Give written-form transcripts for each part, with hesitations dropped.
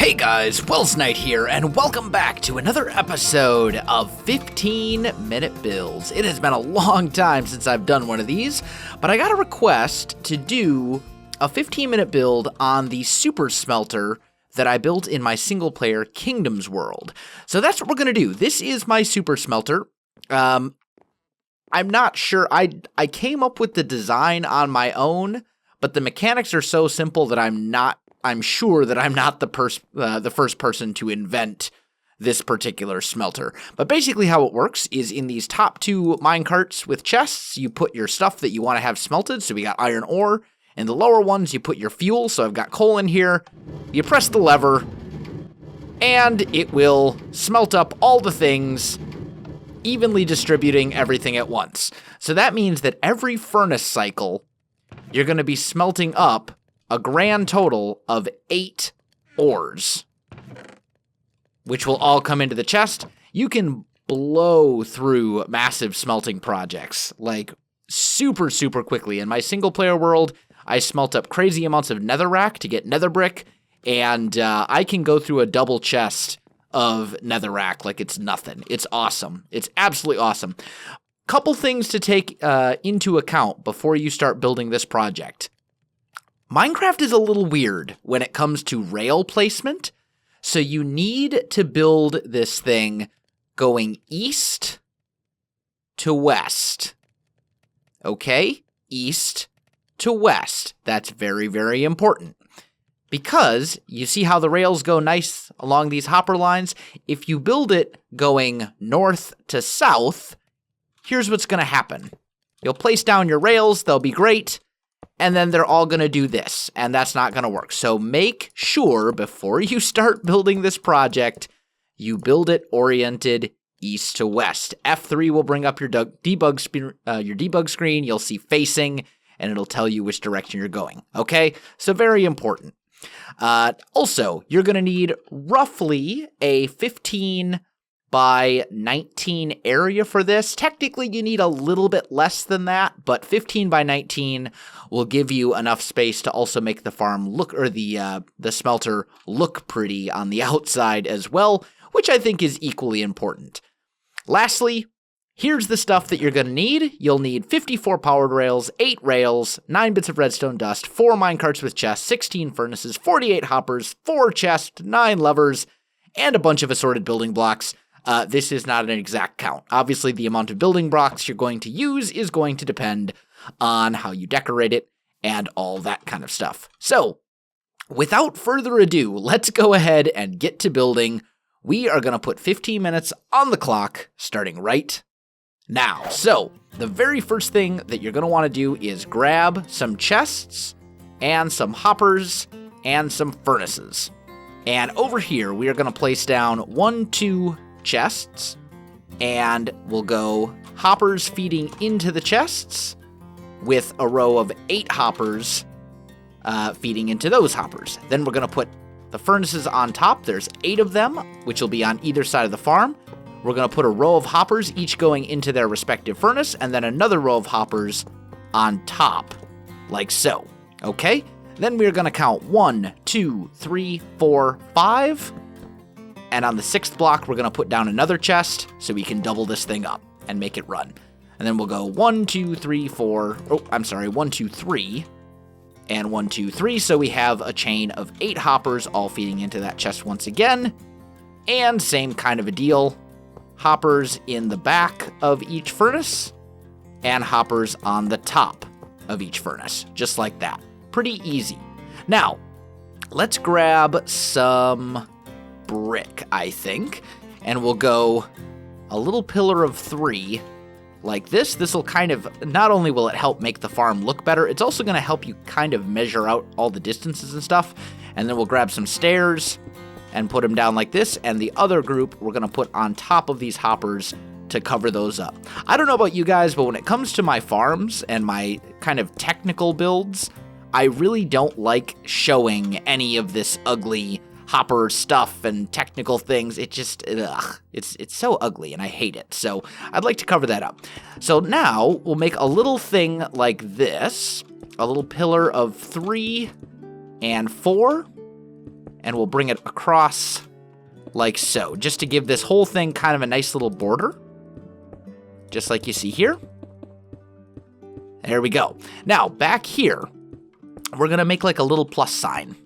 Hey guys, Welsknight here, and welcome back to another episode of 15-Minute Builds. It has been a long time since I've done one of these, but I got a request to do a 15-minute build on the super smelter that I built in my single-player Kingdoms world. So that's what we're going to do. This is my super smelter. I'm not sure. I came up with the design on my own, but the mechanics are so simple that I'm sure that I'm not the first person to invent this particular smelter. But basically how it works is in these top two minecarts with chests, you put your stuff that you want to have smelted. So we got iron ore. In the lower ones, you put your fuel. So I've got coal in here. You press the lever, and it will smelt up all the things, evenly distributing everything at once. So that means that every furnace cycle, you're going to be smelting up a grand total of 8 ores, which will all come into the chest. You can blow through massive smelting projects, like super, super quickly. In my single-player world, I smelt up crazy amounts of netherrack to get nether brick, and I can go through a double chest of netherrack like it's nothing. It's awesome. It's absolutely awesome. Couple things to take into account before you start building this project. Minecraft is a little weird when it comes to rail placement, so you need to build this thing going east to west. Okay? East to west. That's very, very important. Because you see how the rails go nice along these hopper lines? If you build it going north to south, here's what's going to happen. You'll place down your rails, they'll be great, and then they're all going to do this, and that's not going to work. So make sure before you start building this project, you build it oriented east to west. F3 will bring up your debug screen. You'll see facing, and it'll tell you which direction you're going. Okay? So very important. Also, you're going to need roughly a 15 by 19 area for this. Technically, you need a little bit less than that, but 15 by 19 will give you enough space to also make the farm look, or the smelter look pretty on the outside as well, which I think is equally important. Lastly, here's the stuff that you're going to need. You'll need 54 powered rails, 8 rails, 9 bits of redstone dust, 4 minecarts with chests, 16 furnaces, 48 hoppers, 4 chests, 9 levers, and a bunch of assorted building blocks. This is not an exact count. Obviously, the amount of building blocks you're going to use is going to depend on how you decorate it and all that kind of stuff. So, without further ado, let's go ahead and get to building. We are going to put 15 minutes on the clock, starting right now. So, the very first thing that you're going to want to do is grab some chests and some hoppers and some furnaces. And over here, we are going to place down 1, 2 chests, and we'll go hoppers feeding into the chests with a row of 8 hoppers feeding into those hoppers. Then we're going to put the furnaces on top. There's 8 of them, which will be on either side of the farm. We're going to put a row of hoppers, each going into their respective furnace, and then another row of hoppers on top, like so. Okay? Then we're going to count 1, 2, 3, 4, 5. And on the 6th block, we're going to put down another chest so we can double this thing up and make it run. And then we'll go 1, 2, 3, 4. Oh, I'm sorry, 1, 2, 3. And 1, 2, 3. So we have a chain of 8 hoppers all feeding into that chest once again. And same kind of a deal. Hoppers in the back of each furnace. And hoppers on the top of each furnace. Just like that. Pretty easy. Now, let's grab some brick, I think, and we'll go a little pillar of 3 like this. This will kind of, not only will it help make the farm look better, it's also going to help you kind of measure out all the distances and stuff. And then we'll grab some stairs and put them down like this, and the other group we're going to put on top of these hoppers to cover those up. I don't know about you guys, but when it comes to my farms and my kind of technical builds, I really don't like showing any of this ugly hopper stuff and technical things. It just, it's so ugly and I hate it. So I'd like to cover that up. So now we'll make a little thing like this, a little pillar of 3 and 4. and we'll bring it across like so, just to give this whole thing kind of a nice little border, just like you see here. There we go. Now, back here, we're going to make like a little plus sign.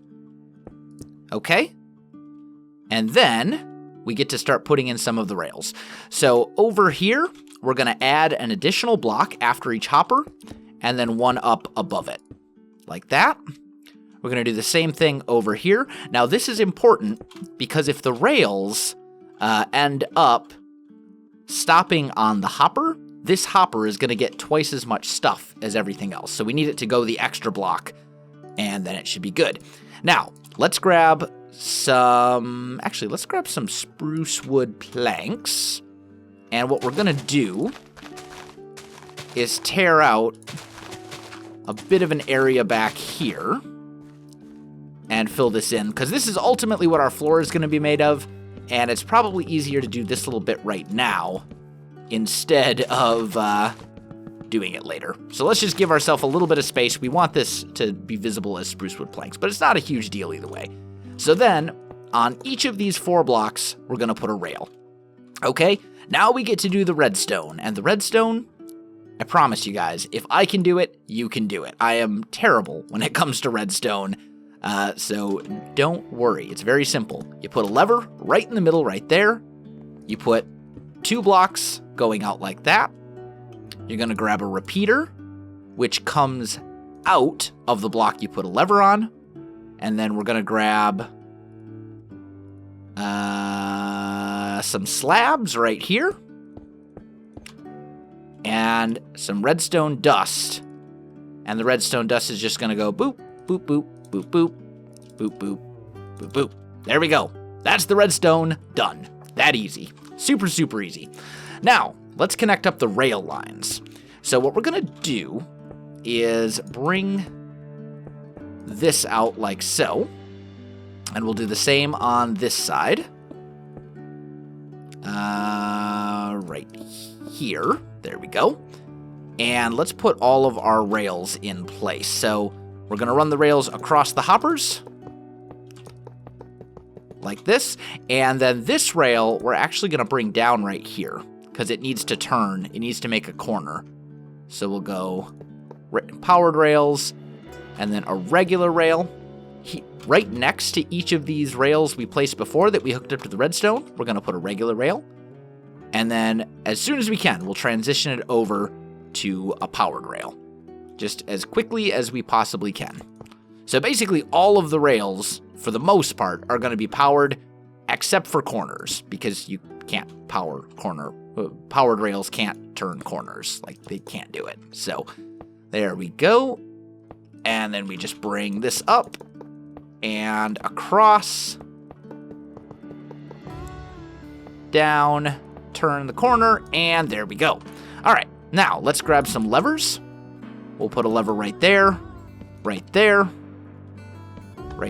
Okay? And then we get to start putting in some of the rails. So over here, we're going to add an additional block after each hopper, and then one up above it, like that. We're going to do the same thing over here. Now, this is important because if the rails end up stopping on the hopper, this hopper is going to get twice as much stuff as everything else. So we need it to go the extra block, and then it should be good. Now, let's grab some... Actually, let's grab some spruce wood planks. And what we're going to do is tear out a bit of an area back here and fill this in, because this is ultimately what our floor is going to be made of, and it's probably easier to do this little bit right now instead of doing it later. So let's just give ourselves a little bit of space. We want this to be visible as spruce wood planks, but it's not a huge deal either way. So then, on each of these 4 blocks, we're going to put a rail. Okay, now we get to do the redstone, and the redstone, I promise you guys, if I can do it, you can do it. I am terrible when it comes to redstone. So don't worry, it's very simple. You put a lever right in the middle right there. You put 2 blocks going out like that. You're going to grab a repeater, which comes out of the block you put a lever on. And then we're going to grab some slabs right here. And some redstone dust. And the redstone dust is just going to go boop, boop, boop. Boop, boop, boop, boop, boop, boop. There we go. That's the redstone done. That easy. Super, super easy. Now, let's connect up the rail lines. So what we're going to do is bring this out like so. And we'll do the same on this side. Right here. There we go. And let's put all of our rails in place. So we're going to run the rails across the hoppers, like this, and then this rail we're actually going to bring down right here, because it needs to turn, it needs to make a corner. So we'll go powered rails, and then a regular rail. Right next to each of these rails we placed before that we hooked up to the redstone, we're going to put a regular rail, and then as soon as we can, we'll transition it over to a powered rail. Just as quickly as we possibly can. So basically all of the rails, for the most part, are going to be powered, except for corners, because you can't powered rails can't turn corners. Like, they can't do it. So there we go. And then we just bring this up and across, down, turn the corner, and there we go. All right, now let's grab some levers. We'll put a lever right there, right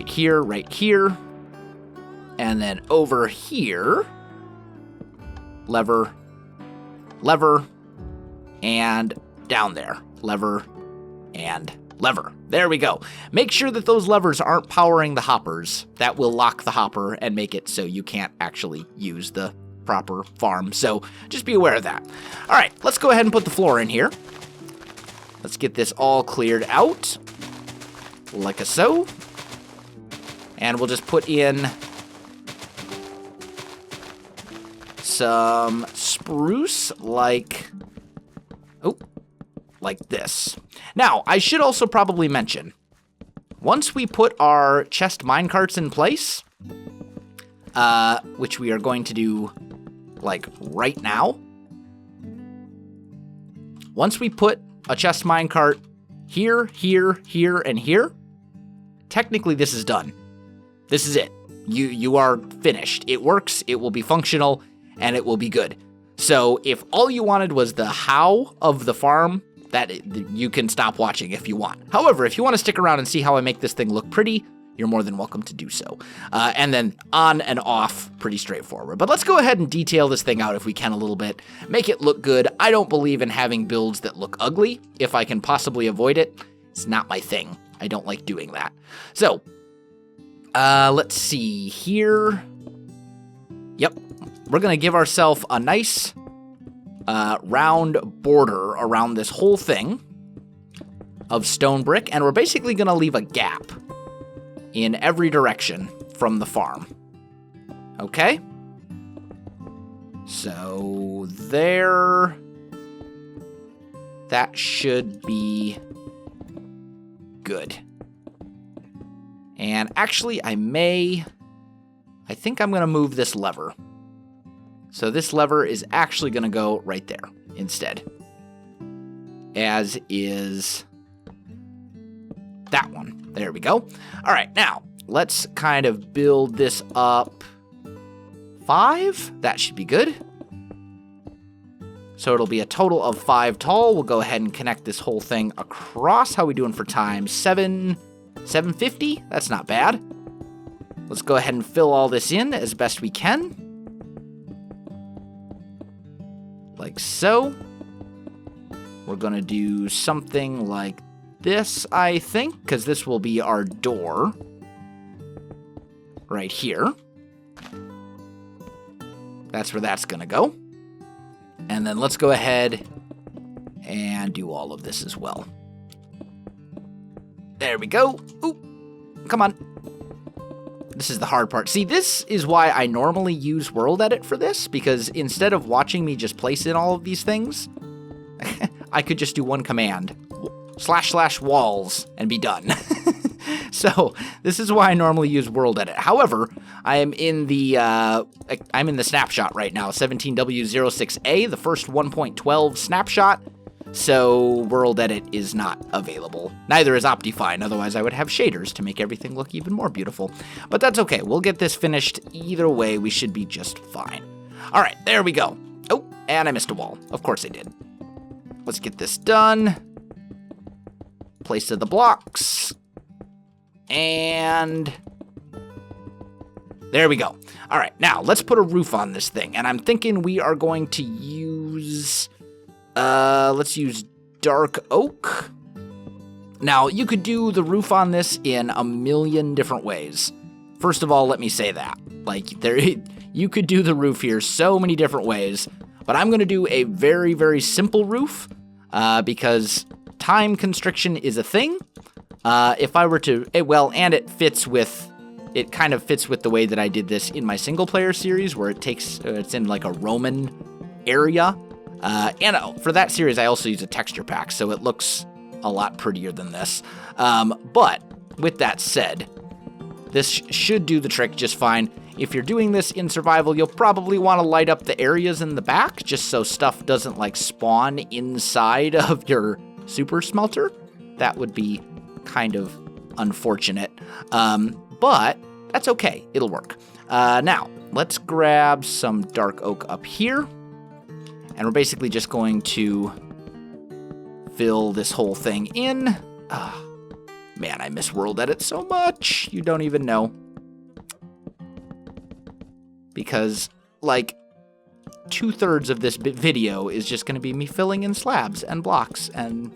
here, right here, and then over here, lever, lever, and down there, lever, and lever. There we go. Make sure that those levers aren't powering the hoppers. That will lock the hopper and make it so you can't actually use the proper farm. So just be aware of that. All right, let's go ahead and put the floor in here. Let's get this all cleared out, like so. And we'll just put in some spruce, like this. Now, I should also probably mention, once we put our chest minecarts in place, which we are going to do, like, right now, once we put a chest minecart here, here, here, and here, technically this is done. This is it. You are finished. It works, it will be functional, and it will be good. So if all you wanted was the how of the farm, that you can stop watching if you want. However, if you want to stick around and see how I make this thing look pretty, you're more than welcome to do so. And then on and off, pretty straightforward. But let's go ahead and detail this thing out if we can a little bit. Make it look good. I don't believe in having builds that look ugly. If I can possibly avoid it, it's not my thing. I don't like doing that. So, Let's see here. Yep. We're going to give ourselves a nice round border around this whole thing of stone brick, and we're basically going to leave a gap in every direction from the farm. Okay? So there. That should be good. And actually, I think I'm going to move this lever. So this lever is actually going to go right there instead. As is that one. There we go. All right, now let's kind of build this up. 5? That should be good. So it'll be a total of 5 tall. We'll go ahead and connect this whole thing across. How are we doing for time? 750? That's not bad. Let's go ahead and fill all this in as best we can. Like so. We're going to do something like this, I think, because this will be our door right here. That's where that's going to go. And then let's go ahead and do all of this as well. There we go. Ooh, come on. This is the hard part. See, this is why I normally use World Edit for this, because instead of watching me just place in all of these things, I could just do one command, / walls, and be done. So this is why I normally use World Edit. However, I'm in the snapshot right now, 17W06A, the first 1.12 snapshot. So World Edit is not available. Neither is Optifine, otherwise I would have shaders to make everything look even more beautiful. But that's okay, we'll get this finished either way, we should be just fine. All right, there we go. Oh, and I missed a wall. Of course I did. Let's get this done. Place the blocks. And there we go. All right, now let's put a roof on this thing. And I'm thinking we are going to use, let's use dark oak. Now, you could do the roof on this in a million different ways. First of all, let me say that. Like, you could do the roof here so many different ways. But I'm going to do a very, very simple roof because time constriction is a thing. If I were to, and it kind of fits with the way that I did this in my single player series where it's in like a Roman area. And for that series, I also use a texture pack, so it looks a lot prettier than this. But with that said, this should do the trick just fine. If you're doing this in survival, you'll probably want to light up the areas in the back just so stuff doesn't like spawn inside of your super smelter. That would be kind of unfortunate, but that's okay. It'll work. Now, let's grab some dark oak up here, and we're basically just going to fill this whole thing in. Man, I miss World Edit so much. You don't even know. Because, like, 2/3 of this video is just going to be me filling in slabs and blocks and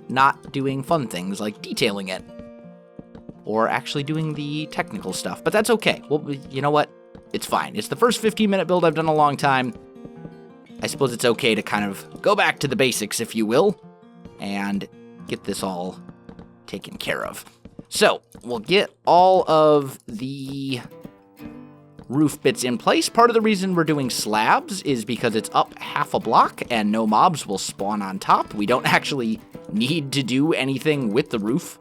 not doing fun things like detailing it or actually doing the technical stuff. But that's okay. Well, you know what? It's fine. It's the first 15-minute build I've done in a long time. I suppose it's okay to kind of go back to the basics, if you will, and get this all taken care of. So, we'll get all of the roof bits in place. Part of the reason we're doing slabs is because it's up half a block and no mobs will spawn on top. We don't actually need to do anything with the roof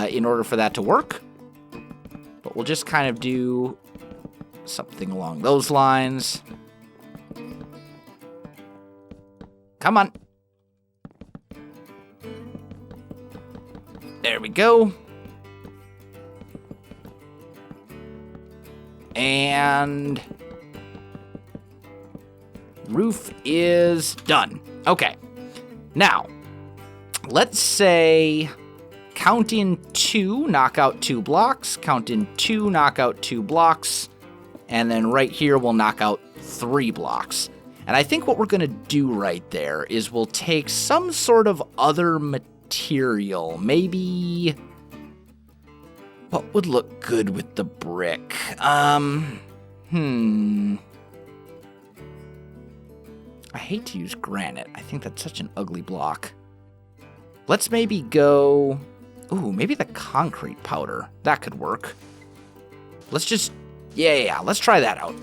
in order for that to work. But we'll just kind of do something along those lines. Come on. There we go. And roof is done. Okay. Now, let's say count in 2, knock out 2 blocks, count in 2, knock out 2 blocks, and then right here we'll knock out 3 blocks. And I think what we're going to do right there is we'll take some sort of other material. Maybe What would look good with the brick? I hate to use granite. I think that's such an ugly block. Let's maybe go... Ooh, maybe the concrete powder. That could work. Let's just... Yeah, let's try that out.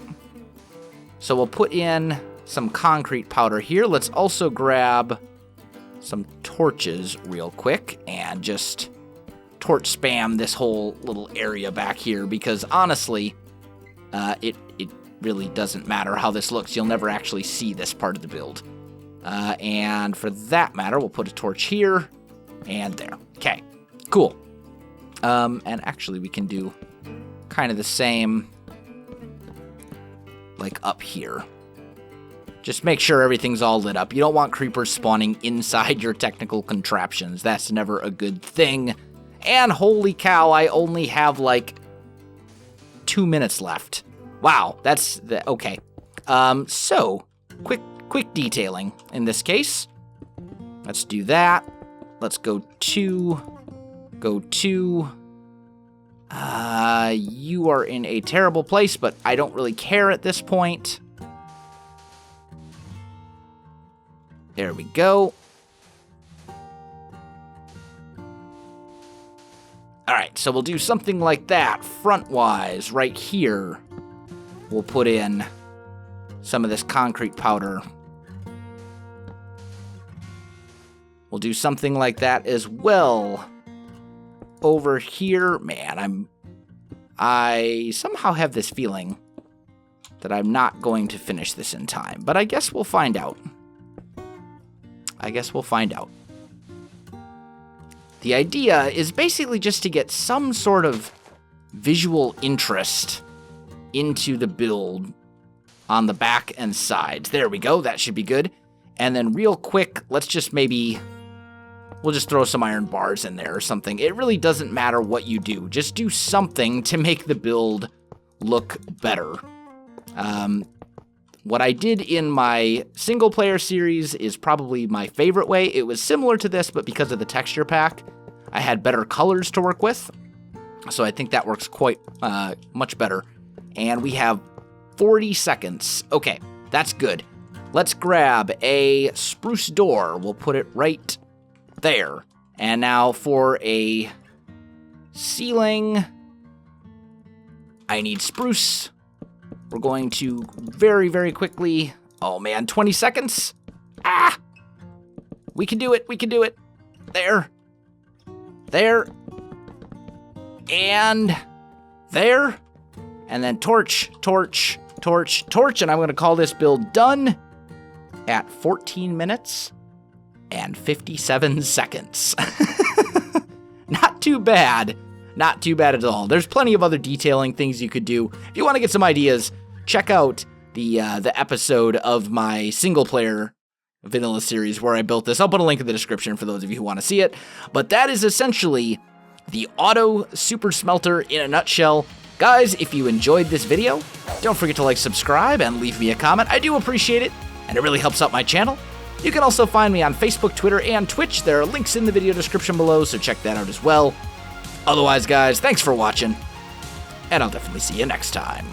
So we'll put in some concrete powder here. Let's also grab some torches real quick and just torch spam this whole little area back here because honestly, it really doesn't matter how this looks. You'll never actually see this part of the build. And for that matter, we'll put a torch here and there. Okay, cool. And actually we can do kind of the same like up here. Just make sure everything's all lit up. You don't want creepers spawning inside your technical contraptions. That's never a good thing. And holy cow, I only have like 2 minutes left. Wow, that's okay. So quick detailing in this case. Let's do that. Let's go 2. Go 2. You are in a terrible place, but I don't really care at this point. There we go. Alright, so we'll do something like that, front-wise, right here. We'll put in some of this concrete powder. We'll do something like that as well. Over here, man, I somehow have this feeling that I'm not going to finish this in time, but I guess we'll find out. The idea is basically just to get some sort of visual interest into the build on the back and sides. There we go, that should be good. And then real quick, let's just we'll just throw some iron bars in there or something. It really doesn't matter what you do. Just do something to make the build look better. What I did in my single-player series is probably my favorite way. It was similar to this, but because of the texture pack, I had better colors to work with. So I think that works quite much better. And we have 40 seconds. Okay, that's good. Let's grab a spruce door. We'll put it right there. And now for a ceiling, I need spruce. We're going to very, very quickly... Oh, man, 20 seconds? Ah! We can do it. There. And there. And then torch. And I'm going to call this build done at 14 minutes and 57 seconds. Not too bad. Not too bad at all. There's plenty of other detailing things you could do. If you want to get some ideas, check out the episode of my single-player vanilla series where I built this. I'll put a link in the description for those of you who want to see it. But that is essentially the Auto Super Smelter in a nutshell. Guys, if you enjoyed this video, don't forget to like, subscribe, and leave me a comment. I do appreciate it, and it really helps out my channel. You can also find me on Facebook, Twitter, and Twitch. There are links in the video description below, so check that out as well. Otherwise, guys, thanks for watching, and I'll definitely see you next time.